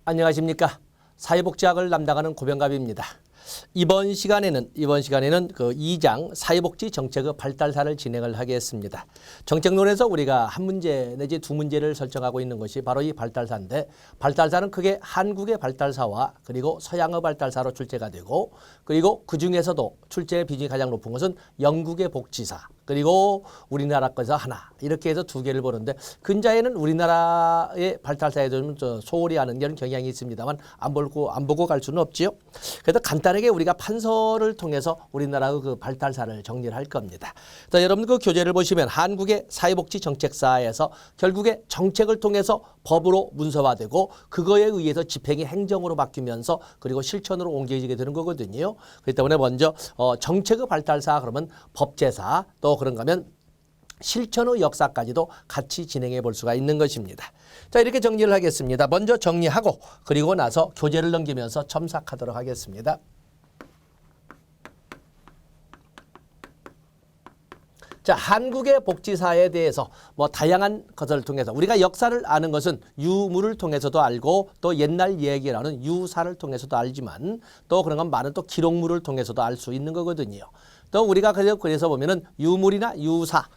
안녕하십니까. 사회복지학을 담당하는 고병갑입니다. 이번 시간에는 그 2장 사회복지 정책의 발달사를 진행을 하겠습니다. 정책론에서 우리가 한 문제 내지 두 문제를 설정하고 있는 것이 바로 이 발달사인데, 발달사는 크게 한국의 발달사와 그리고 서양의 발달사로 출제가 되고, 그리고 그 중에서도 출제 비중이 가장 높은 것은 영국의 복지사, 그리고 우리나라 거에서 하나, 이렇게 해서 두 개를 보는데, 근자에는 우리나라의 발달사에 좀 소홀히 하는 그런 경향이 있습니다만 안 보고 갈 수는 없지요. 그래서 간단하게 우리가 판서를 통해서 우리나라의 그 발달사를 정리를 할 겁니다. 자, 여러분 그 교재를 보시면 한국의 사회복지 정책사에서 결국에 정책을 통해서 법으로 문서화되고 그거에 의해서 집행이 행정으로 바뀌면서 그리고 실천으로 옮겨지게 되는 거거든요. 그렇기 때문에 먼저 정책의 발달사 그러면 법제사, 또 그런가 하면 실천의 역사까지도 같이 진행해 볼 수가 있는 것입니다. 자, 이렇게 정리를 하겠습니다. 먼저 정리하고 그리고 나서 교재를 넘기면서 첨삭하도록 하겠습니다. 자, 한국의 복지사에 대해서 다양한 것을 통해서 우리가 역사를 아는 것은 유물을 통해서도 알고 또 옛날 얘기라는 유사를 통해서도 알지만 또 그런 건 많은 또 기록물을 통해서도 알 수 있는 거거든요. 또 우리가 그래서 보면은 유물이나 유사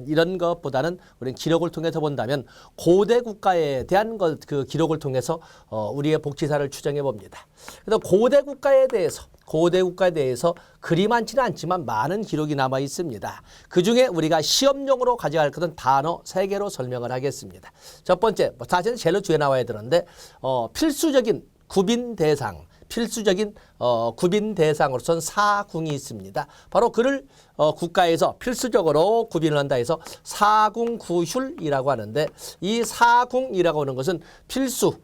이런 것보다는 우리는 기록을 통해서 본다면 고대 국가에 대한 그 기록을 통해서 우리의 복지사를 추정해 봅니다. 그래서 고대 국가에 대해서 그리 많지는 않지만 많은 기록이 남아 있습니다. 그중에 우리가 시험용으로 가져갈 것은 단어 3개로 설명을 하겠습니다. 첫 번째, 사실은 제일 뒤에 나와야 되는데 필수적인 구빈 대상으로서는 사궁이 있습니다. 바로 그를 국가에서 필수적으로 구빈을 한다 해서 사궁구휼이라고 하는데, 이 사궁이라고 하는 것은 필수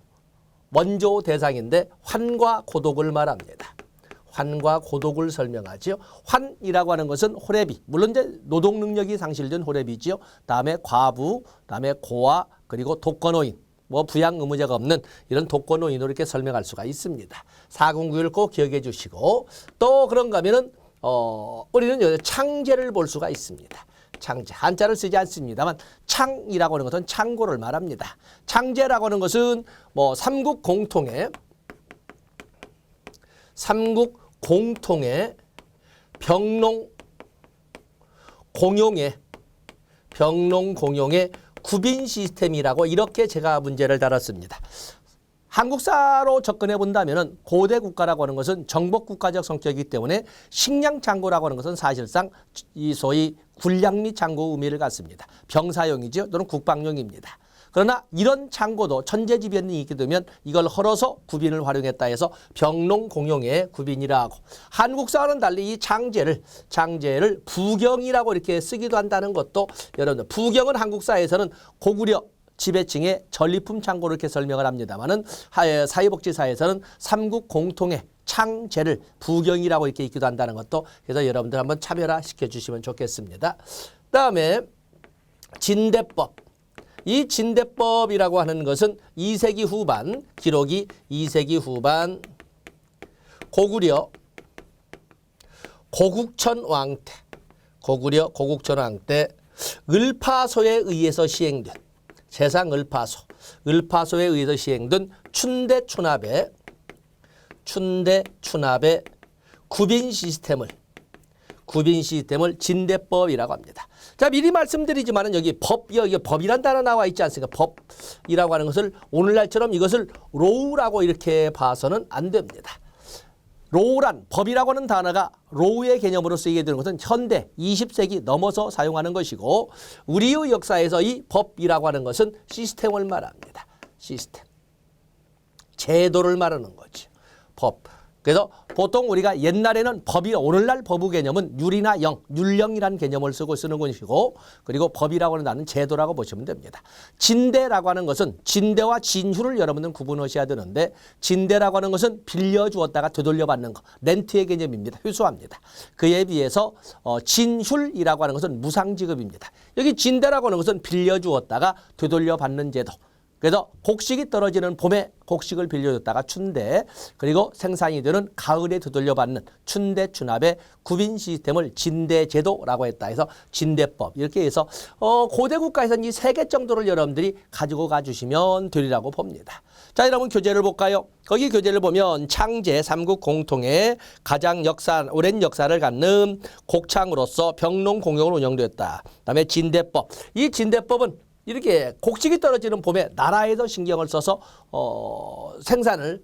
원조 대상인데 환과 고독을 말합니다. 환과 고독을 설명하지요. 환이라고 하는 것은 호래비, 물론 이제 노동 능력이 상실된 호래비지요. 다음에 과부, 다음에 고아, 그리고 독거노인, 부양 의무자가 없는 이런 독거노인으로 이렇게 설명할 수가 있습니다. 사궁구휼을 꼭 기억해 주시고, 또 그런가 하면은 우리는 창제를 볼 수가 있습니다. 창제, 한자를 쓰지 않습니다만 창이라고 하는 것은 창고를 말합니다. 창제라고 하는 것은 삼국 공통의 병농 공용의 구빈 시스템이라고 이렇게 제가 문제를 달았습니다. 한국사로 접근해 본다면은 고대 국가라고 하는 것은 정복 국가적 성격이기 때문에 식량 창고라고 하는 것은 사실상 이 소위 군량미 창고 의미를 갖습니다. 병사용이죠. 또는 국방용입니다. 그러나 이런 창고도 천재지변이 있게 되면 이걸 헐어서 구빈을 활용했다 해서 병농 공용의 구빈이라고, 한국사와는 달리 이 창제를 부경이라고 이렇게 쓰기도 한다는 것도, 여러분들 부경은 한국사에서는 고구려 지배층의 전리품 창고를 이렇게 설명을 합니다만은 사회복지사에서는 삼국 공통의 창제를 부경이라고 이렇게 읽기도 한다는 것도, 그래서 여러분들 한번 차별화 시켜주시면 좋겠습니다. 그다음에 진대법. 이 진대법이라고 하는 것은 2세기 후반, 기록이 2세기 후반 고구려 고국천 왕 때 을파소에 의해서 시행된 세상 을파소에 의해서 시행된 춘대 춘합의 구빈 시스템을 진대법이라고 합니다. 자, 미리 말씀드리지만은 여기 법이란 단어 나와 있지 않습니까? 법이라고 하는 것을 오늘날처럼 이것을 로우라고 이렇게 봐서는 안 됩니다. 법이라고 하는 단어가 로우의 개념으로 쓰이게 되는 것은 현대 20세기 넘어서 사용하는 것이고, 우리의 역사에서 이 법이라고 하는 것은 시스템을 말합니다. 시스템. 제도를 말하는 거죠. 법. 그래서 보통 우리가 옛날에는 오늘날 법의 개념은 율이나 율령이라는 개념을 쓰는 것이고, 그리고 법이라고 하는 단어는 제도라고 보시면 됩니다. 진대라고 하는 것은 진대와 진휴를 여러분들은 구분하셔야 되는데, 진대라고 하는 것은 빌려주었다가 되돌려받는 것, 렌트의 개념입니다. 회수합니다. 그에 비해서 진휴이라고 하는 것은 무상지급입니다. 여기 진대라고 하는 것은 빌려주었다가 되돌려받는 제도, 그래서 곡식이 떨어지는 봄에 곡식을 빌려줬다가 춘대, 그리고 생산이 되는 가을에 되돌려 받는 춘대 춘합의 구빈 시스템을 진대제도라고 했다 해서 진대법, 이렇게 해서 고대 국가에서는 이 3개 정도를 여러분들이 가지고 가주시면 되리라고 봅니다. 자, 여러분 교재를 볼까요? 거기 교재를 보면 창제 삼국 공통의 가장 오랜 역사를 갖는 곡창으로서 병농공용을 운영되었다. 그다음에 진대법. 이 진대법은 이렇게 곡식이 떨어지는 봄에 나라에서 신경을 써서 생산을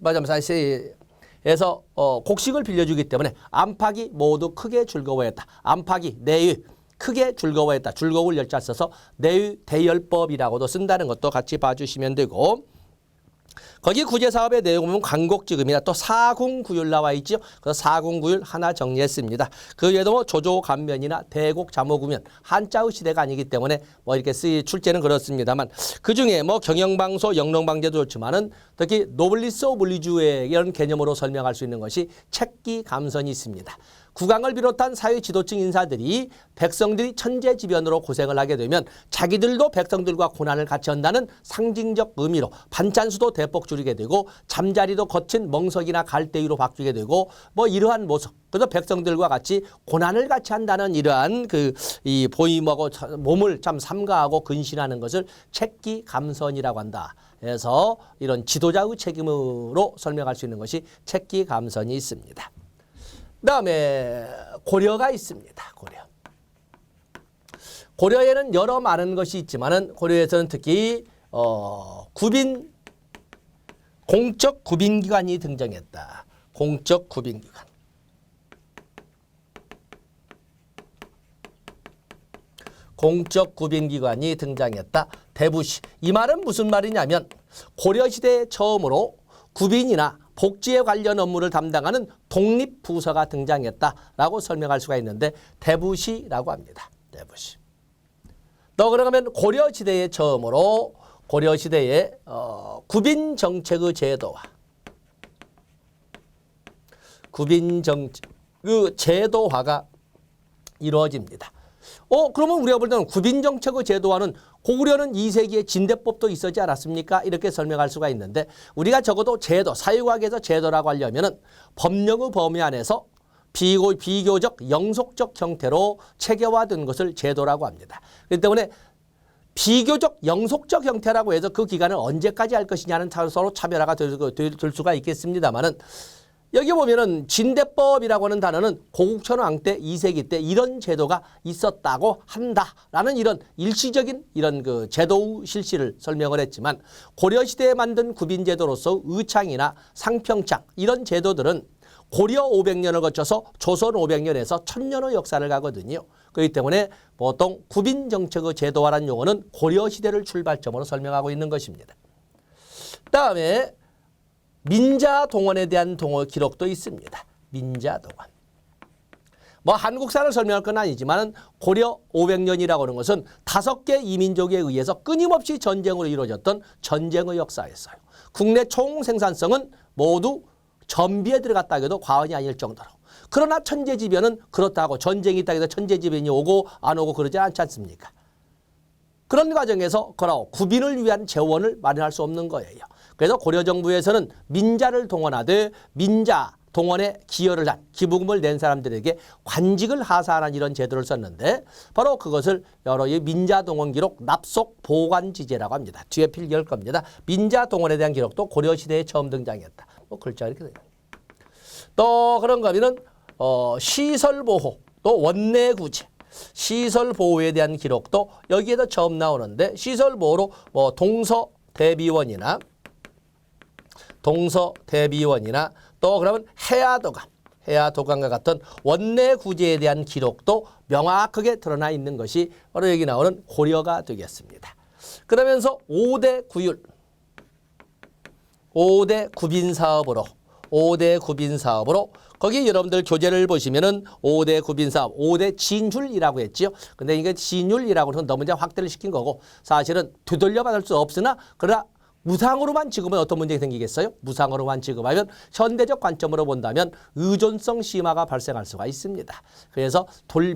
해서 곡식을 빌려주기 때문에 안팎이 모두 크게 즐거워했다. 안팎이 내의 크게 즐거워했다. 즐거울 열자 써서 내의 대열법이라고도 쓴다는 것도 같이 봐주시면 되고, 거기 구제사업의 내용을 보면 광곡지금이나 또 사궁구율 나와 있죠. 그래서 사궁구율 하나 정리했습니다. 그 외에도 뭐 조조간면이나 대곡자모구면, 한자의 시대가 아니기 때문에 뭐 이렇게 출제는 그렇습니다만, 그중에 뭐 경영방소, 영농방제도 좋지만은 특히 노블리스 오블리주의 이런 개념으로 설명할 수 있는 것이 책기감선이 있습니다. 국왕을 비롯한 사회 지도층 인사들이 백성들이 천재지변으로 고생을 하게 되면 자기들도 백성들과 고난을 같이 한다는 상징적 의미로 반찬수도 대폭 줄이게 되고 잠자리도 거친 멍석이나 갈대위로 바뀌게 되고 뭐 이러한 모습, 그래서 백성들과 같이 고난을 같이 한다는 이러한 이 보임하고 몸을 참 삼가하고 근신하는 것을 책기감선이라고 한다. 그래서 이런 지도자의 책임으로 설명할 수 있는 것이 책기감선이 있습니다. 그다음에 고려가 있습니다. 고려에는 여러 많은 것이 있지만은 고려에서는 특히 공적 구빈기관이 등장했다. 공적 구빈기관. 공적 구빈기관이 등장했다. 대부시. 이 말은 무슨 말이냐면 고려시대에 처음으로 구빈이나 복지에 관련 업무를 담당하는 독립부서가 등장했다라고 설명할 수가 있는데 대부시라고 합니다. 대부시. 또 그러면 고려시대에 처음으로 고려시대의 구빈정책의 제도화, 구빈정책의 제도화가 이루어집니다. 그러면 우리가 볼 때는 구빈정책의 제도화는 고구려는 2세기에 진대법도 있었지 않았습니까? 이렇게 설명할 수가 있는데, 우리가 적어도 제도, 사회과학에서 제도라고 하려면은 법령의 범위 안에서 비교적 영속적 형태로 체계화된 것을 제도라고 합니다. 그렇기 때문에 비교적 영속적 형태라고 해서 그 기간을 언제까지 할 것이냐는 서로 차별화가 될 수가 있겠습니다만은, 여기 보면은 진대법이라고 하는 단어는 고국천왕 때 2세기 때 이런 제도가 있었다고 한다라는 이런 일시적인 이런 제도 실시를 설명을 했지만, 고려시대에 만든 구빈제도로서 의창이나 상평창 이런 제도들은 고려 500년을 거쳐서 조선 500년에서 1000년의 역사를 가거든요. 그렇기 때문에 보통 구빈정책의 제도화라는 용어는 고려시대를 출발점으로 설명하고 있는 것입니다. 그다음에 민자동원에 대한 기록도 있습니다. 민자동원. 뭐 한국사를 설명할 건 아니지만 고려 500년이라고 하는 것은 5개 이민족에 의해서 끊임없이 전쟁으로 이루어졌던 전쟁의 역사였어요. 국내 총 생산성은 모두 전비에 들어갔다 해도 과언이 아닐 정도로. 그러나 천재지변은 그렇다고 전쟁이 있다 해서 천재지변이 오고 안 오고 그러지 않지 않습니까? 그런 과정에서 구빈을 위한 재원을 마련할 수 없는 거예요. 그래서 고려 정부에서는 민자를 동원하되 민자 동원에 기여를 한 기부금을 낸 사람들에게 관직을 하사하는 이런 제도를 썼는데, 바로 그것을 여러 민자 동원 기록 납속 보관지제라고 합니다. 뒤에 필기할 겁니다. 민자 동원에 대한 기록도 고려 시대에 처음 등장했다. 뭐 글자 이렇게 돼요. 또 그런 거면은 시설 보호, 또 원내 구제, 시설 보호에 대한 기록도 여기에도 처음 나오는데, 시설 보호로 뭐 동서 대비원이나 또 그러면 해야도감과 같은 원내 구제에 대한 기록도 명확하게 드러나 있는 것이 바로 여기 나오는 고려가 되겠습니다. 그러면서 5대 구율, 5대 구빈사업으로 거기 여러분들 교재를 보시면은 5대 구빈사업, 5대 진율이라고 했지요. 근데 이게 진율이라고 해서 너무 이제 확대를 시킨 거고, 사실은 되돌려받을 수 없으나 그러나 무상으로만 지급하면 어떤 문제가 생기겠어요? 무상으로만 지급하면 현대적 관점으로 본다면 의존성 심화가 발생할 수가 있습니다. 그래서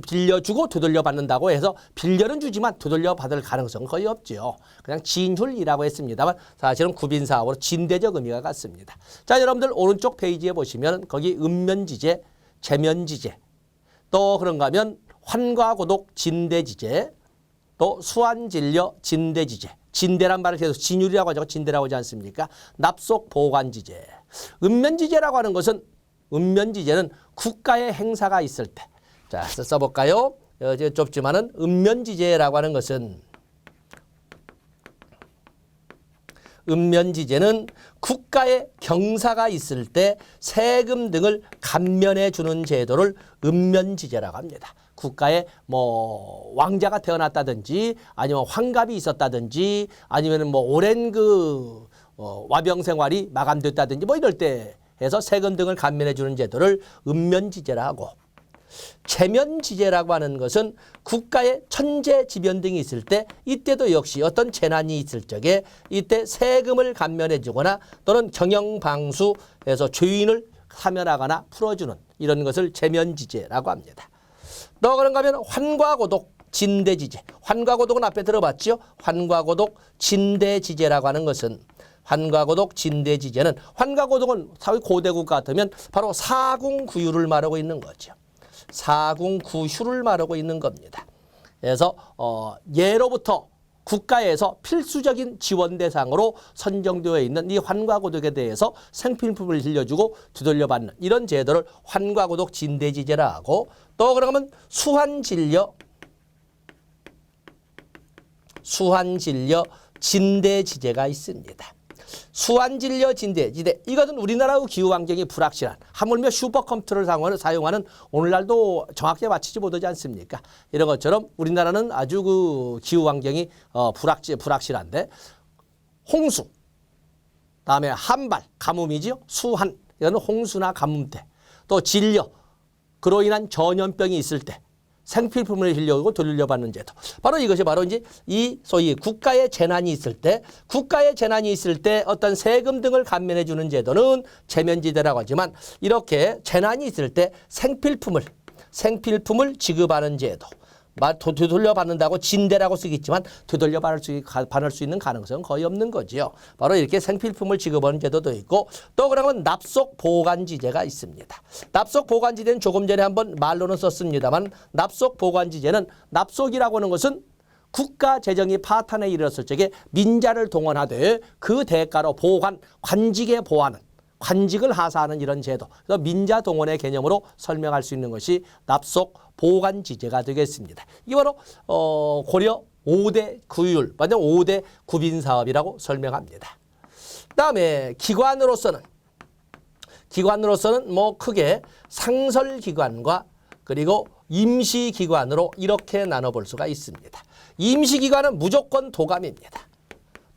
빌려주고 되돌려 받는다고 해서 빌려는 주지만 되돌려 받을 가능성은 거의 없죠. 그냥 진hul이라고 했습니다만 사실은 구빈사업으로 진대적 의미가 같습니다. 자, 여러분들 오른쪽 페이지에 보시면 거기 읍면지제, 제면지제, 또 그런가 하면 환과고독 진대지제, 또 수완진려 진대지제, 진대란 말을 계속 진율이라고 하죠. 진대라고 하지 않습니까? 납속보관지제. 읍면지제라고 하는 것은 읍면지제는 국가의 행사가 있을 때. 자, 써볼까요? 좁지만은 읍면지제라고 하는 것은 읍면지제는 국가의 경사가 있을 때 세금 등을 감면해 주는 제도를 읍면지제라고 합니다. 국가에 뭐 왕자가 태어났다든지 아니면 환갑이 있었다든지 아니면 뭐 오랜 그 와병 생활이 마감됐다든지 뭐 이럴 때 해서 세금 등을 감면해 주는 제도를 읍면지제라 하고, 제면지제라고 하는 것은 국가의 천재지변 등이 있을 때 이때도 역시 어떤 재난이 있을 적에 이때 세금을 감면해 주거나 또는 경영방수해서 죄인을 사면하거나 풀어주는 이런 것을 제면지제라고 합니다. 또 그런가 하면 환과고독 진대지제. 환과고독은 앞에 들어봤죠? 환과고독 진대지제라고 하는 것은 환과고독 진대지제는 환과고독은 사회 고대국가 같으면 바로 사궁구유를 말하고 있는 거죠. 사궁구휴를 말하고 있는 겁니다. 그래서 예로부터 국가에서 필수적인 지원 대상으로 선정되어 있는 이 환과고독에 대해서 생필품을 빌려주고 되돌려받는 이런 제도를 환과고독 진대지제라 하고, 또 그러면 수환진려 진대지제가 있습니다. 수환진려 진대지제, 이것은 우리나라의 기후환경이 불확실한, 하물며 슈퍼컴퓨터를 사용하는 오늘날도 정확히 맞추지 못하지 않습니까? 이런 것처럼 우리나라는 아주 그 기후환경이 불확실한데 홍수, 다음에 한발, 가뭄이죠. 수한, 이거는 홍수나 가뭄 때, 또 진려, 그로 인한 전염병이 있을 때 생필품을 빌려오고 돌려받는 제도. 바로 이것이 바로 이제 이 소위 국가의 재난이 있을 때 어떤 세금 등을 감면해 주는 제도는 제면지대라고 하지만, 이렇게 재난이 있을 때 생필품을 지급하는 제도. 되돌려받는다고 진대라고 쓰겠지만 되돌려받을 수 있는 가능성은 거의 없는 거지요. 바로 이렇게 생필품을 지급하는 제도도 있고, 또 그러면 납속보관지제가 있습니다. 납속보관지제는 조금 전에 한번 말로는 썼습니다만, 납속보관지제는 납속이라고 하는 것은 국가 재정이 파탄에 이르렀을 적에 민자를 동원하되 그 대가로 관직에 보하는, 관직을 하사하는 이런 제도. 그래서 민자 동원의 개념으로 설명할 수 있는 것이 납속 보관지제가 되겠습니다. 이게 바로 고려 5대 구율, 완전 5대 구빈사업이라고 설명합니다. 그다음에 기관으로서는 뭐 크게 상설기관과 그리고 임시기관으로 이렇게 나눠볼 수가 있습니다. 임시기관은 무조건 도감입니다.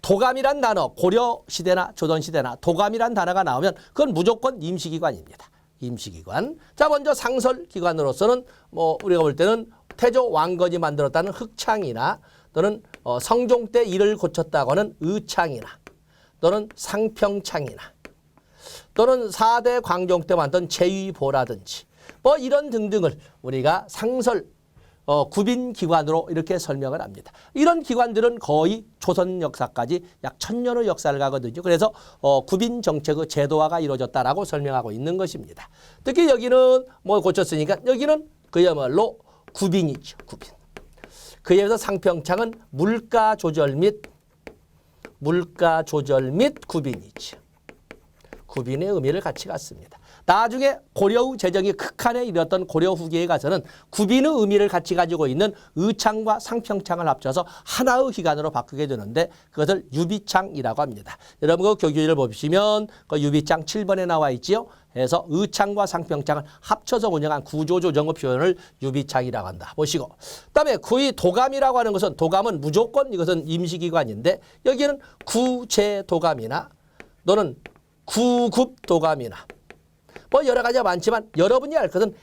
도감이란 단어, 고려시대나 조선시대나 도감이란 단어가 나오면 그건 무조건 임시기관입니다. 임시기관. 자, 먼저 상설기관으로서는 뭐 우리가 볼 때는 태조 왕건이 만들었다는 흑창이나 또는 성종 때 일을 고쳤다고 하는 의창이나 또는 상평창이나 또는 4대 광종 때 만든 제위보라든지 뭐 이런 등등을 우리가 상설 구빈기관으로 이렇게 설명을 합니다. 이런 기관들은 거의 조선 역사까지 약 1000년의 역사를 가거든요. 그래서 구빈정책의 제도화가 이루어졌다라고 설명하고 있는 것입니다. 특히 여기는 뭐 고쳤으니까 여기는 그야말로 구빈이죠. 구빈. 그에 비해서 상평창은 물가 조절 및 구빈이죠. 구빈의 의미를 같이 갖습니다. 나중에 고려의 재정이 극한에 이르렀던 고려 후기에 가서는 구빈의 의미를 같이 가지고 있는 의창과 상평창을 합쳐서 하나의 기관으로 바꾸게 되는데 그것을 유비창이라고 합니다. 여러분 그 교규를 보시면 그 유비창 7번에 나와 있지요. 그래서 의창과 상평창을 합쳐서 운영한 구조조정의 표현을 유비창이라고 한다. 보시고. 그다음에 구의 도감이라고 하는 것은 도감은 무조건 이것은 임시기관인데 여기는 구제도감이나 또는 구급도감이나 뭐 여러 가지가 많지만 여러분이 알 것은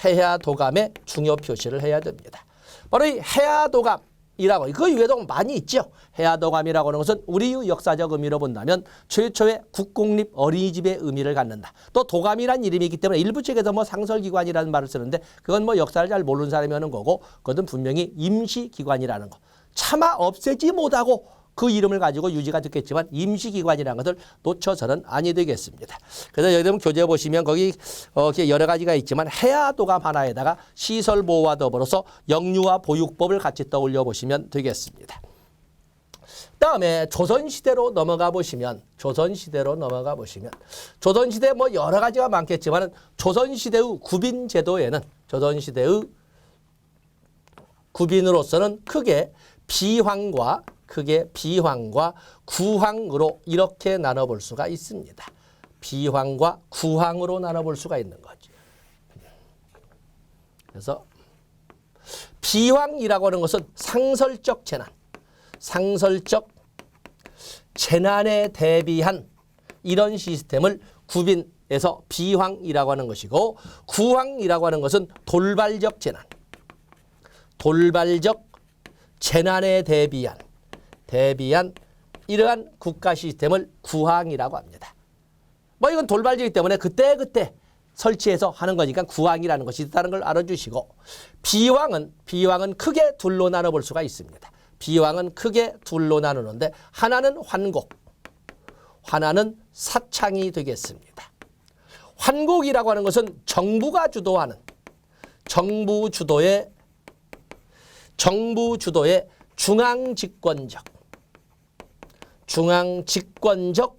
해하도감의 중요 표시를 해야 됩니다. 바로 이 해하도감, 이라고 그 이외에도 많이 있죠. 해야도감이라고 하는 것은 우리의 역사적 의미로 본다면 최초의 국공립 어린이집의 의미를 갖는다. 또 도감이란 이름이 있기 때문에 일부 책에서 뭐 상설기관이라는 말을 쓰는데 그건 뭐 역사를 잘 모르는 사람이 하는 거고 그것은 분명히 임시기관이라는 거. 차마 없애지 못하고 그 이름을 가지고 유지가 됐겠지만 임시기관이라는 것을 놓쳐서는 아니 되겠습니다. 그래서 여기 보면 교재 보시면 거기 여러 가지가 있지만 해야도감 하나에다가 시설보호와 더불어서 영유아 보육법을 같이 떠올려 보시면 되겠습니다. 그다음에 조선시대로 넘어가 보시면 조선시대 뭐 여러 가지가 많겠지만 조선시대의 구빈제도에는 조선시대의 구빈으로서는 크게 비황과 구황으로 이렇게 나눠볼 수가 있습니다. 비황과 구황으로 나눠볼 수가 있는 거죠. 그래서 비황이라고 하는 것은 상설적 재난에 대비한 이런 시스템을 구빈해서 비황이라고 하는 것이고 구황이라고 하는 것은 돌발적 재난에 대비한 이러한 국가 시스템을 구황이라고 합니다. 뭐 이건 돌발적이기 때문에 그때그때 설치해서 하는 거니까 구황이라는 것이 있다는 걸 알아주시고 비황은 크게 둘로 나눠볼 수가 있습니다. 비황은 크게 둘로 나누는데 하나는 환곡, 하나는 사창이 되겠습니다. 환곡이라고 하는 것은 정부가 주도하는 정부 주도의 중앙집권적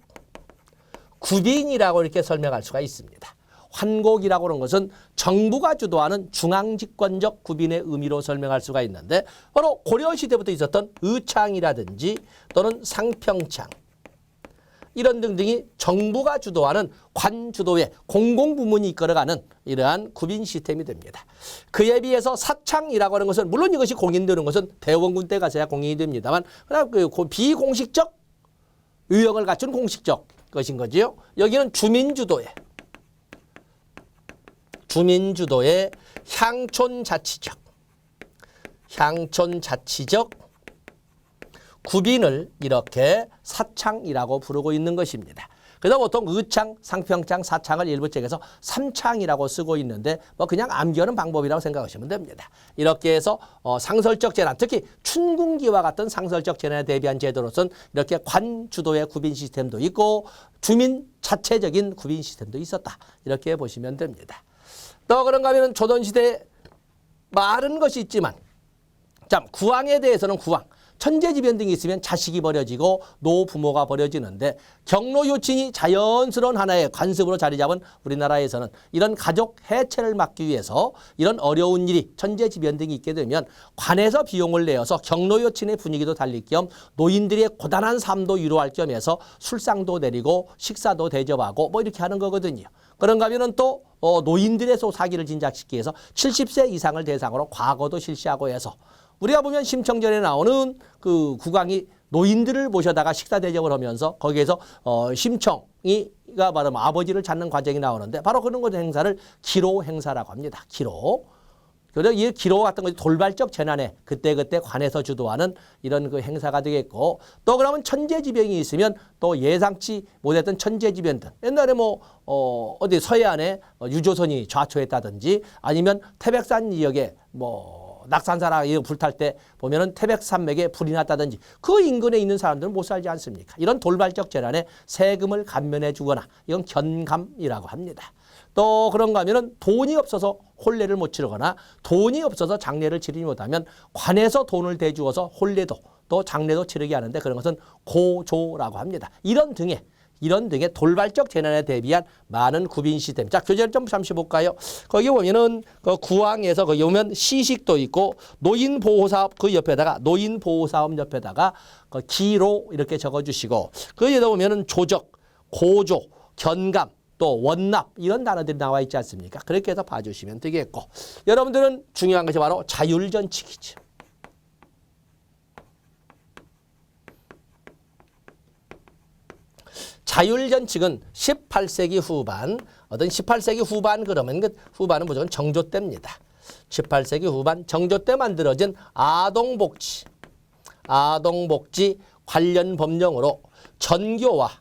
구빈이라고 이렇게 설명할 수가 있습니다. 환곡이라고 하는 것은 정부가 주도하는 중앙집권적 구빈의 의미로 설명할 수가 있는데 바로 고려시대부터 있었던 의창이라든지 또는 상평창 이런 등등이 정부가 주도하는 관 주도의 공공부문이 이끌어가는 이러한 구빈 시스템이 됩니다. 그에 비해서 사창이라고 하는 것은 물론 이것이 공인되는 것은 대원군 때 가서야 공인이 됩니다만 그다음 그 비공식적 유형을 갖춘 공식적 것인 거지요. 여기는 주민주도의 향촌자치적 구빈을 이렇게 사창이라고 부르고 있는 것입니다. 그래서 보통 의창, 상평창, 사창을 일부 책에서 삼창이라고 쓰고 있는데 뭐 그냥 암기하는 방법이라고 생각하시면 됩니다. 이렇게 해서 상설적 재난, 특히 춘궁기와 같은 상설적 재난에 대비한 제도로서는 이렇게 관 주도의 구빈 시스템도 있고 주민 자체적인 구빈 시스템도 있었다. 이렇게 보시면 됩니다. 또 그런가 하면 조선시대에 많은 것이 있지만 참 구황에 대해서는 천재지변 등이 있으면 자식이 버려지고 노부모가 버려지는데 경로요친이 자연스러운 하나의 관습으로 자리 잡은 우리나라에서는 이런 가족 해체를 막기 위해서 이런 어려운 일이 천재지변 등이 있게 되면 관에서 비용을 내어서 경로요친의 분위기도 달릴 겸 노인들의 고단한 삶도 위로할 겸해서 술상도 내리고 식사도 대접하고 뭐 이렇게 하는 거거든요. 그런가 하면은 또 노인들의 사기를 진작시키기 위해서 70세 이상을 대상으로 과거도 실시하고 해서 우리가 보면 심청전에 나오는 그 국왕이 노인들을 모셔다가 식사 대접을 하면서 거기에서 심청이가 말하면 아버지를 찾는 과정이 나오는데 바로 그런 것 행사를 기로 행사라고 합니다. 기로. 그래서 이 기로 같은 것이 돌발적 재난에 그때그때 관에서 주도하는 이런 그 행사가 되겠고 또 그러면 천재지변이 있으면 또 예상치 못했던 천재지변들 옛날에 뭐 어디 서해안에 유조선이 좌초했다든지 아니면 태백산 지역에 뭐 낙산사나 불탈 때 보면은 태백산맥에 불이 났다든지 그 인근에 있는 사람들은 못 살지 않습니까? 이런 돌발적 재난에 세금을 감면해 주거나 이건 견감이라고 합니다. 또 그런가 하면은 돈이 없어서 혼례를 못 치르거나 돈이 없어서 장례를 치르지 못하면 관에서 돈을 대주어서 혼례도 또 장례도 치르게 하는데 그런 것은 고조라고 합니다. 이런 등의 돌발적 재난에 대비한 많은 구빈 시스템. 자, 교재를 좀 잠시 볼까요? 거기 보면은 그 구황에서 거기 보면 시식도 있고 노인보호사업 그 옆에다가 노인보호사업 옆에다가 그 기로 이렇게 적어주시고 거기에다 보면은 조적, 고조, 견감 또 원납 이런 단어들이 나와 있지 않습니까? 그렇게 해서 봐주시면 되겠고 여러분들은 중요한 것이 바로 자율전칙이죠. 자율전칙은 18세기 후반, 어떤 18세기 후반 그러면 그 후반은 무조건 정조 때입니다. 18세기 후반 정조 때 만들어진 아동복지, 아동복지 관련 법령으로 전교와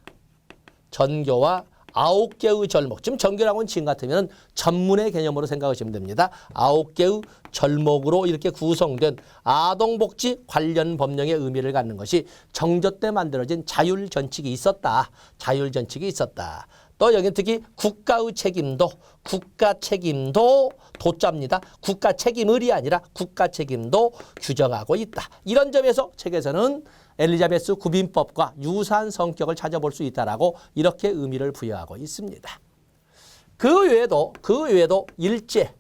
9개의 절목, 지금 전교라고는 지금 같으면 전문의 개념으로 생각하시면 됩니다. 9개의 절목으로 이렇게 구성된 아동복지 관련 법령의 의미를 갖는 것이 정조 때 만들어진 자율전칙이 있었다. 자율전칙이 있었다. 또 여기는 특히 국가 책임도 도자입니다. 국가 책임을이 아니라 국가 책임도 규정하고 있다. 이런 점에서 책에서는 엘리자베스 구빈법과 유사한 성격을 찾아볼 수 있다라고 이렇게 의미를 부여하고 있습니다. 그 외에도 일제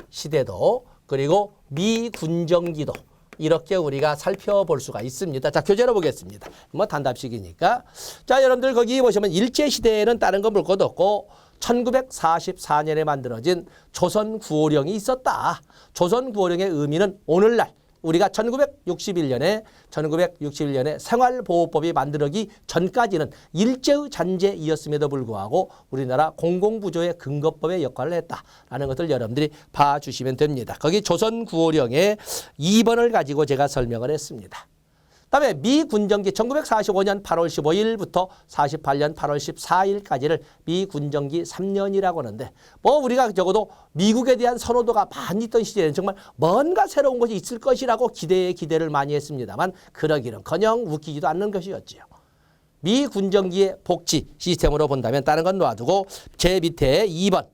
시대도 그리고 미군정기도 이렇게 우리가 살펴볼 수가 있습니다. 자, 교재로 보겠습니다. 뭐 단답식이니까. 자, 여러분들 거기 보시면 일제시대에는 다른 건 볼 것도 없고 1944년에 만들어진 조선구호령이 있었다. 조선구호령의 의미는 오늘날 우리가 1961년에 생활보호법이 만들어지기 전까지는 일제의 잔재이었음에도 불구하고 우리나라 공공부조의 근거법의 역할을 했다라는 것을 여러분들이 봐주시면 됩니다. 거기 조선구호령의 2번을 가지고 제가 설명을 했습니다. 그다음에 미군정기 1945년 8월 15일부터 48년 8월 14일까지를 미군정기 3년이라고 하는데 뭐 우리가 적어도 미국에 대한 선호도가 많이 있던 시절에는 정말 뭔가 새로운 것이 있을 것이라고 기대를 많이 했습니다만 그러기는커녕 웃기지도 않는 것이었지요. 미군정기의 복지 시스템으로 본다면 다른 건 놔두고 제 밑에 2번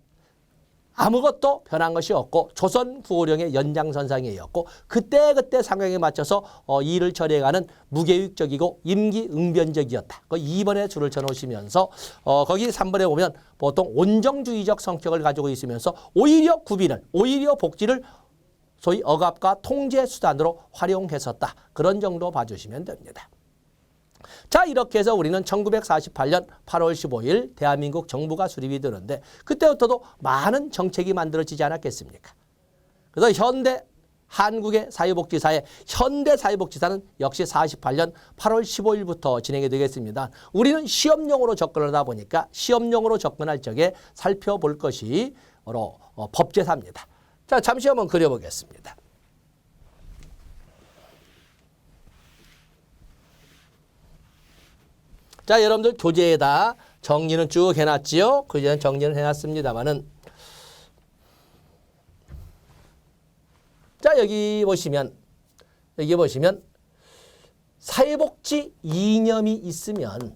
아무것도 변한 것이 없고 조선구호령의 연장선상이었고 그때 상황에 맞춰서 일을 처리해가는 무계획적이고 임기응변적이었다. 그 2번에 줄을 쳐놓으시면서 거기 3번에 보면 보통 온정주의적 성격을 가지고 있으면서 오히려 복지를 소위 억압과 통제 수단으로 활용했었다. 그런 정도 봐주시면 됩니다. 자, 이렇게 해서 우리는 1948년 8월 15일 대한민국 정부가 수립이 되는데 그때부터도 많은 정책이 만들어지지 않았겠습니까? 그래서 한국의 사회복지사의 현대 사회복지사는 역시 48년 8월 15일부터 진행이 되겠습니다. 우리는 시험용으로 접근하다 보니까 시험용으로 접근할 적에 살펴볼 것이 바로 법제사입니다. 자, 잠시 한번 그려보겠습니다. 자, 여러분들 교재에다 정리는 쭉 해놨지요? 교재는 정리는 해놨습니다만은. 자, 여기 보시면 사회복지 이념이 있으면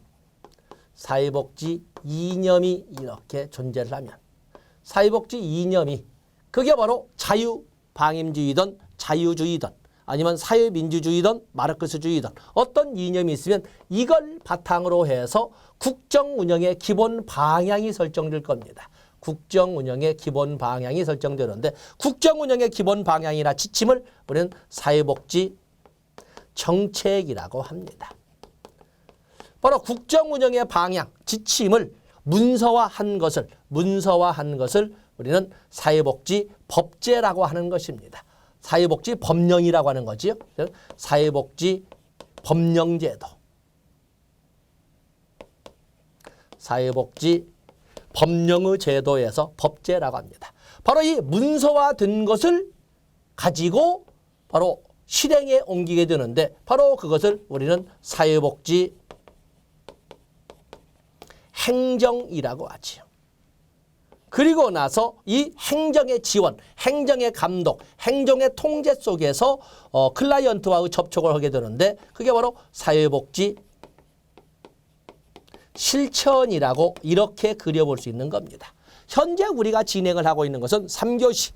사회복지 이념이 이렇게 존재를 하면 사회복지 이념이 그게 바로 자유방임주의든 자유주의든 아니면 사회민주주의든 마르크스주의든 어떤 이념이 있으면 이걸 바탕으로 해서 국정운영의 기본 방향이 설정될 겁니다. 국정운영의 기본 방향이 설정되는데 국정운영의 기본 방향이나 지침을 우리는 사회복지 정책이라고 합니다. 바로 국정운영의 방향, 지침을 문서화한 것을 우리는 사회복지 법제라고 하는 것입니다. 사회복지 법령이라고 하는 거지요. 사회복지 법령제도. 사회복지 법령의 제도에서 법제라고 합니다. 바로 이 문서화된 것을 가지고 바로 실행에 옮기게 되는데 바로 그것을 우리는 사회복지 행정이라고 하지요. 그리고 나서 이 행정의 지원, 행정의 감독, 행정의 통제 속에서 클라이언트와의 접촉을 하게 되는데 그게 바로 사회복지 실천이라고 이렇게 그려볼 수 있는 겁니다. 현재 우리가 진행을 하고 있는 것은 3교시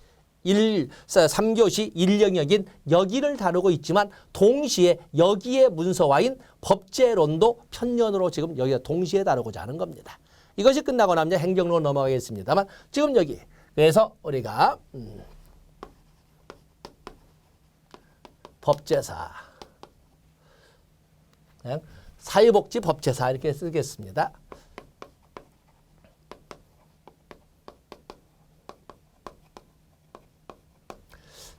1영역인 여기를 다루고 있지만 동시에 여기에 문서화인 법제론도 편년으로 지금 여기가 동시에 다루고자 하는 겁니다. 이것이 끝나고 나면 행정으로 넘어가겠습니다만 지금 여기 그래서 우리가 법제사 사회복지 법제사 이렇게 쓰겠습니다.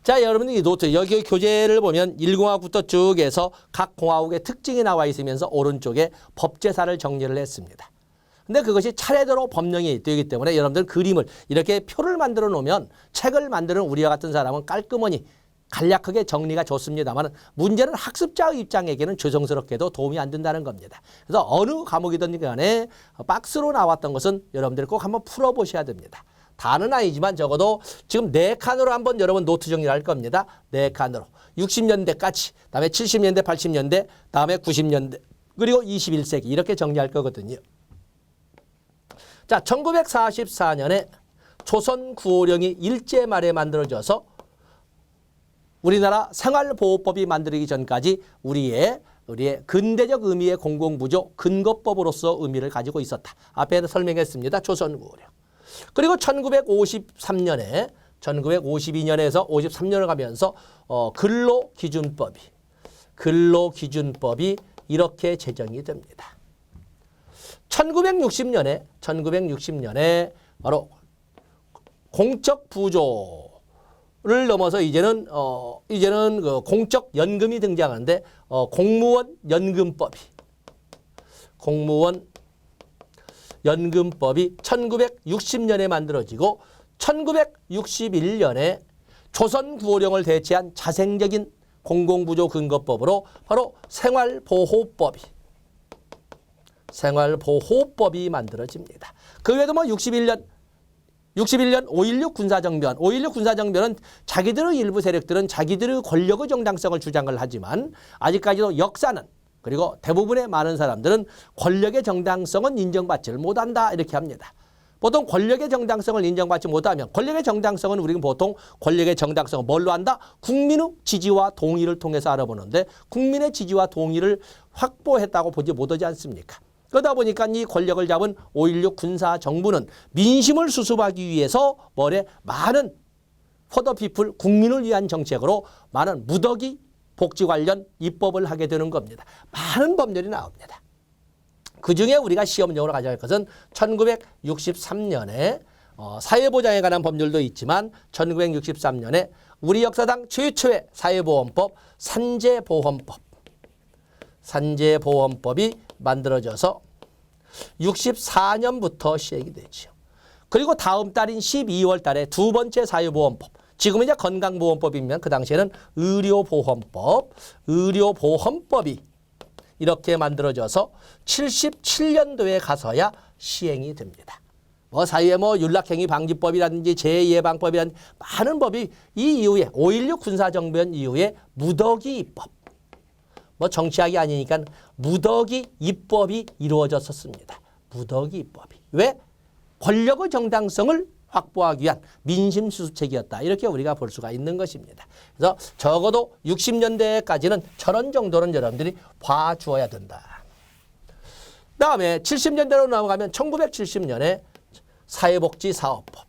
자, 여러분들 이 노트 여기 교재를 보면 1공화국부터 쭉 해서 각 공화국의 특징이 나와 있으면서 오른쪽에 법제사를 정리를 했습니다. 근데 그것이 차례대로 법령이 되기 때문에 여러분들 그림을 이렇게 표를 만들어 놓으면 책을 만드는 우리와 같은 사람은 깔끔하니 간략하게 정리가 좋습니다만 문제는 학습자 입장에게는 죄송스럽게도 도움이 안 된다는 겁니다. 그래서 어느 과목이든 간에 박스로 나왔던 것은 여러분들이 꼭 한번 풀어보셔야 됩니다. 다는 아니지만 적어도 지금 4칸으로 한번 여러분 노트 정리를 할 겁니다. 4칸으로. 60년대까지, 다음에 70년대, 80년대, 다음에 90년대, 그리고 21세기 이렇게 정리할 거거든요. 자, 1944년에 조선 구호령이 일제 말에 만들어져서 우리나라 생활보호법이 만들어지기 전까지 우리의 근대적 의미의 공공부조 근거법으로서 의미를 가지고 있었다. 앞에 설명했습니다. 조선 구호령. 그리고 1953년에 1952년에서 53년을 가면서 근로기준법이 이렇게 제정이 됩니다. 1960년에 바로 공적 부조를 넘어서 이제는 그 공적 연금이 등장하는데 공무원 연금법이 1960년에 만들어지고 1961년에 조선 구호령을 대체한 자생적인 공공부조 근거법으로 바로 생활보호법이 만들어집니다. 그 외에도 61년 5.16 군사정변. 5.16 군사정변은 자기들의 일부 세력들은 자기들의 권력의 정당성을 주장을 하지만 아직까지도 역사는 그리고 대부분의 많은 사람들은 권력의 정당성은 인정받지를 못한다 이렇게 합니다. 보통 권력의 정당성을 인정받지 못하면 권력의 정당성은 우리는 보통 권력의 정당성을 뭘로 한다? 국민의 지지와 동의를 통해서 알아보는데 국민의 지지와 동의를 확보했다고 보지 못하지 않습니까? 그러다 보니까 이 권력을 잡은 5.16 군사정부는 민심을 수습하기 위해서 많은 for the people, 국민을 위한 정책으로 많은 무더기 복지 관련 입법을 하게 되는 겁니다. 많은 법률이 나옵니다. 그중에 우리가 시험용으로 가져갈 것은 1963년에 사회보장에 관한 법률도 있지만 1963년에 우리 역사상 최초의 사회보험법 산재보험법이 만들어져서 64년부터 시행이 되죠. 그리고 다음 달인 12월 달에 두 번째 사회보험법, 지금은 이제 건강보험법이면 그 당시에는 의료보험법이 이렇게 만들어져서 77년도에 가서야 시행이 됩니다. 사회의 윤락행위 방지법이라든지 재해예방법이라든지 많은 법이 이 이후에 5.16 군사정변 이후에 무더기 입법, 정치학이 아니니까 무더기 입법이 이루어졌었습니다. 무더기 입법이. 왜? 권력의 정당성을 확보하기 위한 민심 수습책이었다. 이렇게 우리가 볼 수가 있는 것입니다. 그래서 적어도 60년대까지는 저런 정도는 여러분들이 봐주어야 된다. 다음에 70년대로 넘어가면 1970년에 사회복지사업법.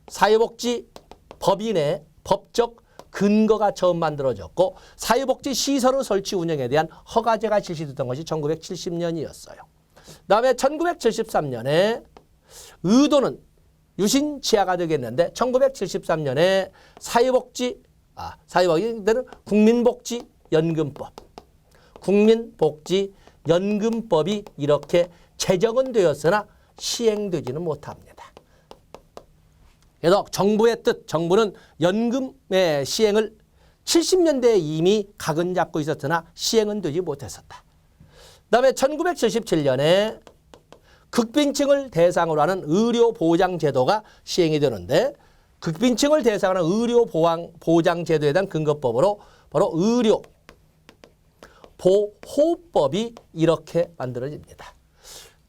사회복지법인의 법적 근거가 처음 만들어졌고 사회복지 시설의 설치 운영에 대한 허가제가 실시됐던 것이 1970년이었어요. 그다음에 1973년에 의도는 유신치하가 되겠는데 1973년에 사회복지는 국민복지연금법이 이렇게 제정은 되었으나 시행되지는 못합니다. 그래서 정부의 뜻, 정부는 연금의 시행을 70년대에 이미 각은 잡고 있었으나 시행은 되지 못했었다. 그다음에 1977년에 극빈층을 대상으로 하는 의료보장제도가 시행이 되는데 극빈층을 대상으로 하는 의료보장제도에 대한 근거법으로 바로 의료보호법이 이렇게 만들어집니다.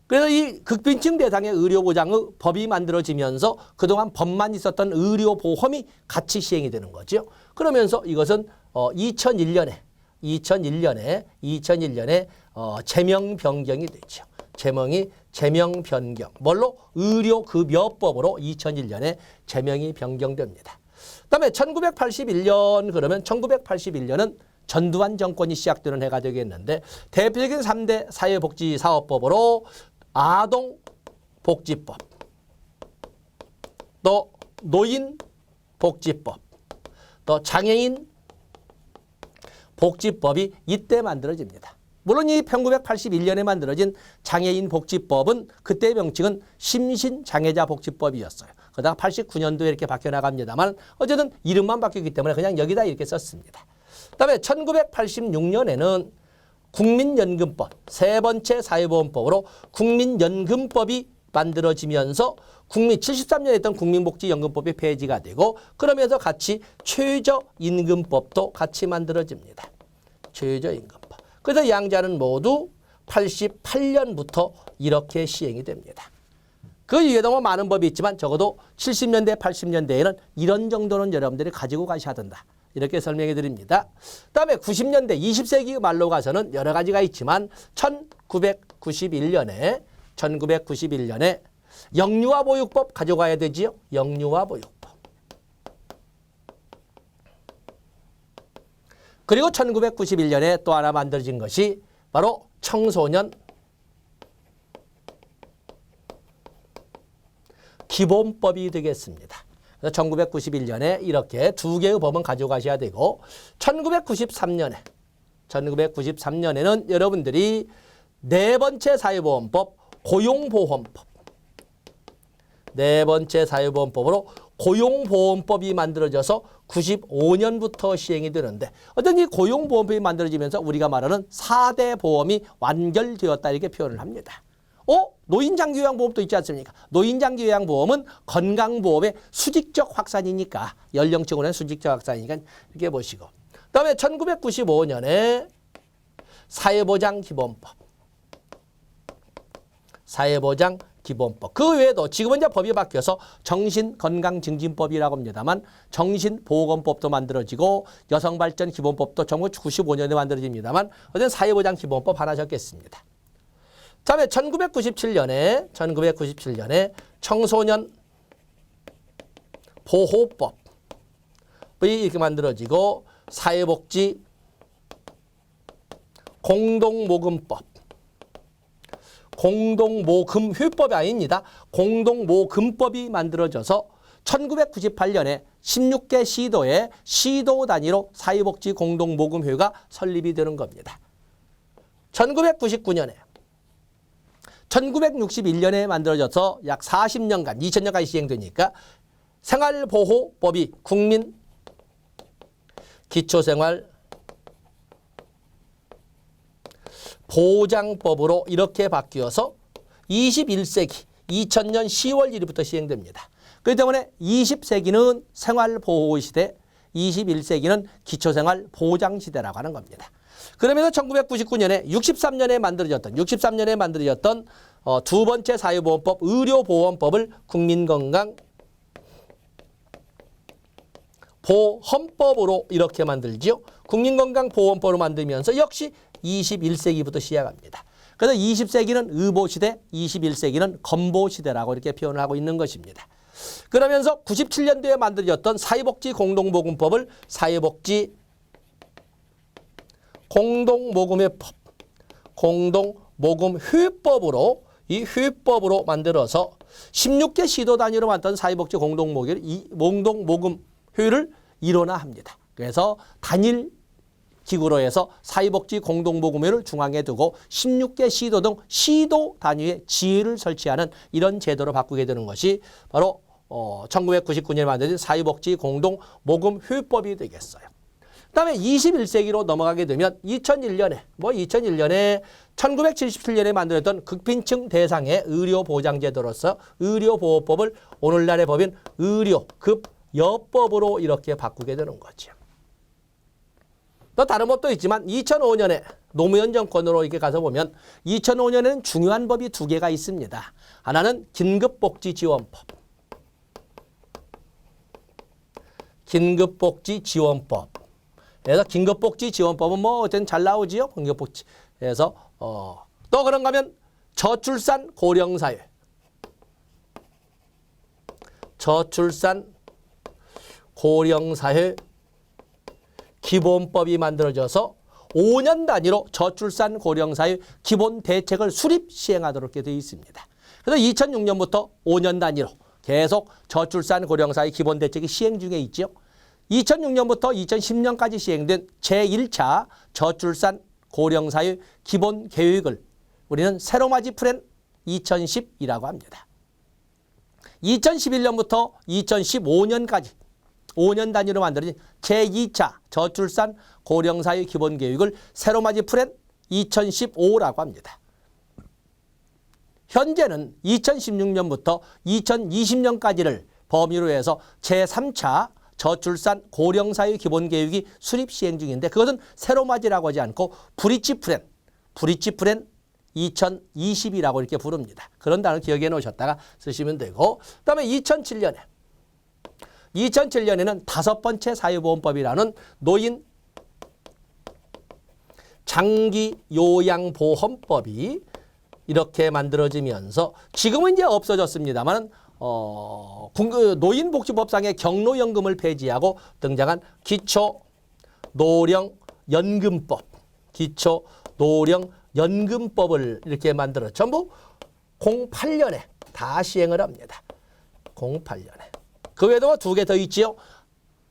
그래서 이 극빈층 대상의 의료보장의 법이 만들어지면서 그동안 법만 있었던 의료보험이 같이 시행이 되는 거죠. 그러면서 이것은 2001년에 제명 변경이 되죠. 제명 변경. 뭘로? 의료급여법으로 2001년에 제명이 변경됩니다. 그다음에 1981년은 전두환 정권이 시작되는 해가 되겠는데 대표적인 3대 사회복지사업법으로 아동복지법, 또 노인복지법, 또 장애인복지법이 이때 만들어집니다. 물론 이 1981년에 만들어진 장애인복지법은 그때의 명칭은 심신장애자복지법이었어요. 그러다가 89년도에 이렇게 바뀌어나갑니다만 어쨌든 이름만 바뀌었기 때문에 그냥 여기다 이렇게 썼습니다. 그다음에 1986년에는 국민연금법, 세 번째 사회보험법으로 국민연금법이 만들어지면서 73년에 했던 국민복지연금법이 폐지가 되고 그러면서 같이 최저임금법도 같이 만들어집니다. 최저임금법. 그래서 양자는 모두 88년부터 이렇게 시행이 됩니다. 그 이외에도 뭐 많은 법이 있지만 적어도 70년대, 80년대에는 이런 정도는 여러분들이 가지고 가셔야 된다. 이렇게 설명해 드립니다. 그다음에 90년대, 20세기 말로 가서는 여러 가지가 있지만 1991년에 영유아보육법 가져가야 되지요. 영유아보육법. 그리고 1991년에 또 하나 만들어진 것이 바로 청소년 기본법이 되겠습니다. 그래서 1991년에 이렇게 두 개의 법은 가져가셔야 되고 1993년에는 여러분들이 네 번째 사회보험법 고용보험법 네 번째 사회보험법으로 고용보험법이 만들어져서 95년부터 시행이 되는데 어떤 이 고용보험법이 만들어지면서 우리가 말하는 4대 보험이 완결되었다 이렇게 표현을 합니다. 노인장기요양보험도 있지 않습니까? 노인장기요양보험은 건강보험의 수직적 확산이니까 연령층으로는 수직적 확산이니까 이렇게 보시고 그다음에 1995년에 사회보장기본법 그 외에도 지금은 이제 법이 바뀌어서 정신건강증진법이라고 합니다만 정신보건법도 만들어지고 여성발전기본법도 1995년에 만들어집니다만 어쨌든 사회보장기본법 하나 적겠습니다. 다음에 1997년에 청소년 보호법이 이렇게 만들어지고 사회복지 공동모금법 공동모금회법이 아닙니다. 공동모금법이 만들어져서 1998년에 16개 시도에 시도 단위로 사회복지 공동모금회가 설립이 되는 겁니다. 1961년에 만들어져서 약 40년간, 2000년까지 시행되니까 생활보호법이 국민 기초생활 보장법으로 이렇게 바뀌어서 21세기 2000년 10월 1일부터 시행됩니다. 그렇기 때문에 20세기는 생활보호시대, 21세기는 기초생활보장시대라고 하는 겁니다. 그러면서 1999년에 63년에 만들어졌던 두 번째 사회보험법 의료보험법을 국민건강보험법으로 이렇게 만들지요. 국민건강보험법으로 만들면서 역시 21세기부터 시작합니다. 그래서 20세기는 의보시대, 21세기는 건보시대라고 이렇게 표현을 하고 있는 것입니다. 그러면서 97년도에 만들어졌던 사회복지 공동모금법을 사회복지 공동모금회법, 공동모금회법으로 이 회법으로 만들어서 16개 시도 단위로 만든 사회복지 공동모금회를 일원화합니다. 그래서 단일 기구로 해서 사회복지 공동모금회를 중앙에 두고 16개 시도 등 시도 단위의 지회를 설치하는 이런 제도로 바꾸게 되는 것이 바로 1999년에 만든 사회복지 공동모금회법이 되겠어요. 그다음에 21세기로 넘어가게 되면 2001년에 1977년에 만들었던 극빈층 대상의 의료보장제도로서 의료보호법을 오늘날의 법인 의료급여법으로 이렇게 바꾸게 되는 거죠. 또 다른 법도 있지만 2005년에 노무현 정권으로 이렇게 가서 보면 2005년에는 중요한 법이 두 개가 있습니다. 하나는 긴급복지지원법. 그래서 긴급복지지원법은 어쨌든 잘 나오지요. 긴급복지. 그래서 또 그런가 하면 저출산 고령사회. 기본법이 만들어져서 5년 단위로 저출산 고령사회 기본 대책을 수립 시행하도록 되어 있습니다. 그래서 2006년부터 5년 단위로 계속 저출산 고령사회 기본 대책이 시행 중에 있죠. 2006년부터 2010년까지 시행된 제1차 저출산 고령사회 기본 계획을 우리는 세로맞이 프렌 2010이라고 합니다. 2011년부터 2015년까지 5년 단위로 만들어진 제2차 저출산 고령사회 기본 계획을 세로맞이 프렌 2015라고 합니다. 현재는 2016년부터 2020년까지를 범위로 해서 제3차 저출산 고령사회 기본계획이 수립 시행 중인데 그것은 세로맞이라고 하지 않고 브릿지 프렌 2020이라고 이렇게 부릅니다. 그런 단어 기억해 놓으셨다가 쓰시면 되고 그다음에 2007년에는 다섯 번째 사회보험법이라는 노인 장기요양보험법이 이렇게 만들어지면서 지금은 이제 없어졌습니다만 노인복지법상의 경로연금을 폐지하고 등장한 기초노령연금법을 이렇게 만들어 전부 08년에 다 시행을 합니다. 08년에. 그 외에도 두 개 더 있지요.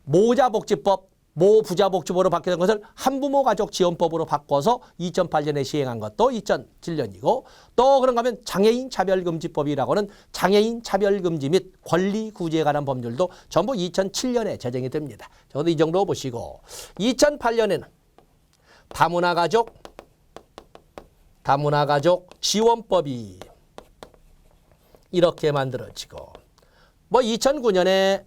모자복지법, 모부자복지법으로 바뀌는 것을 한부모 가족 지원법으로 바꿔서 2008년에 시행한 것도 2007년이고 또 그런가 하면 장애인 차별금지법이라고는 장애인 차별금지 및 권리 구제에 관한 법률도 전부 2007년에 제정이 됩니다. 저도 이 정도 보시고 2008년에는 다문화가족 지원법이 이렇게 만들어지고 2009년에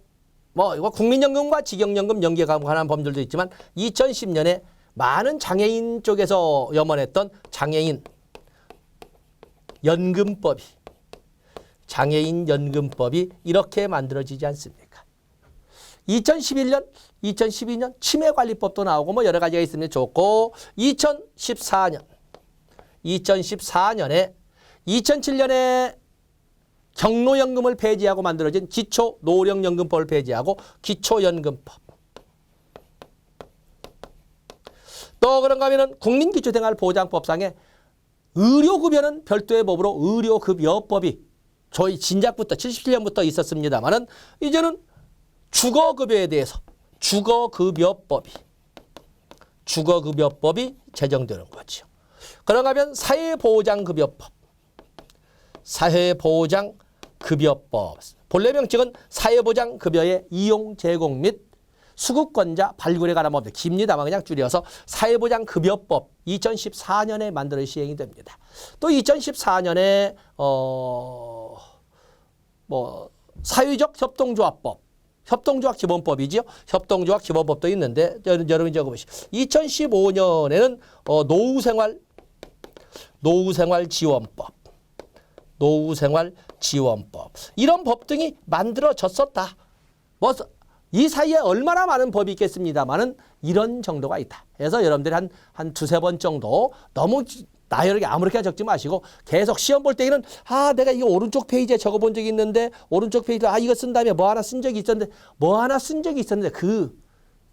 이거 국민연금과 직영연금 연계가 관한 법률도 있지만 2010년에 많은 장애인 쪽에서 염원했던 장애인 연금법이 이렇게 만들어지지 않습니까? 2011년, 2012년 치매관리법도 나오고 여러 가지가 있으면 좋고 2014년에 2007년에 경로연금을 폐지하고 만들어진 기초노령연금법을 폐지하고 기초연금법. 또 그런가 하면은 국민기초생활보장법상에 의료급여는 별도의 법으로 의료급여법이 저희 진작부터 77년부터 있었습니다만은 이제는 주거급여에 대해서 주거급여법이 제정되는 거죠. 그런가 하면 사회보장급여법 본래 명칭은 사회보장급여의 이용 제공 및 수급권자 발굴에 관한 법입니다. 깁니다만 그냥 줄여서 사회보장급여법 2014년에 만들어 시행이 됩니다. 또 2014년에 사회적 협동조합법 협동조합 기본법이지요. 협동조합 기본법도 있는데 여러분이 적어보시죠. 2015년에는 노후생활지원법 이런 법 등이 만들어졌었다. 이 사이에 얼마나 많은 법이 있겠습니다만은 이런 정도가 있다. 그래서 여러분들이 한 두세 번 정도 너무 나열하게 아무렇게나 적지 마시고 계속 시험 볼 때에는 내가 이거 오른쪽 페이지에 적어본 적이 있는데 오른쪽 페이지에 이거 쓴 다음에 뭐 하나 쓴 적이 있었는데 그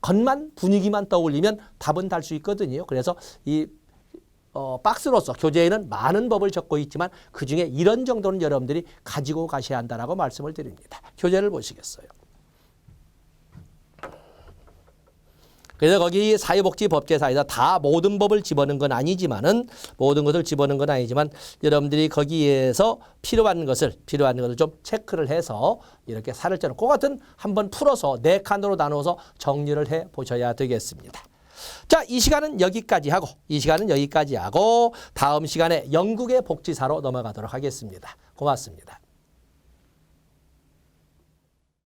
것만 분위기만 떠올리면 답은 달 수 있거든요. 그래서 이 박스로서 교재에는 많은 법을 적고 있지만 그중에 이런 정도는 여러분들이 가지고 가셔야 한다라고 말씀을 드립니다. 교재를 보시겠어요. 그래서 거기 사회복지법제사에서 다 모든 법을 집어넣은 건 아니지만은 모든 것을 집어넣은 건 아니지만 여러분들이 거기에서 필요한 것을 좀 체크를 해서 이렇게 살을 쪄놓고 그 같은 한번 풀어서 4칸으로 나누어서 정리를 해 보셔야 되겠습니다. 자, 이 시간은 여기까지 하고 다음 시간에 영국의 복지사로 넘어가도록 하겠습니다. 고맙습니다.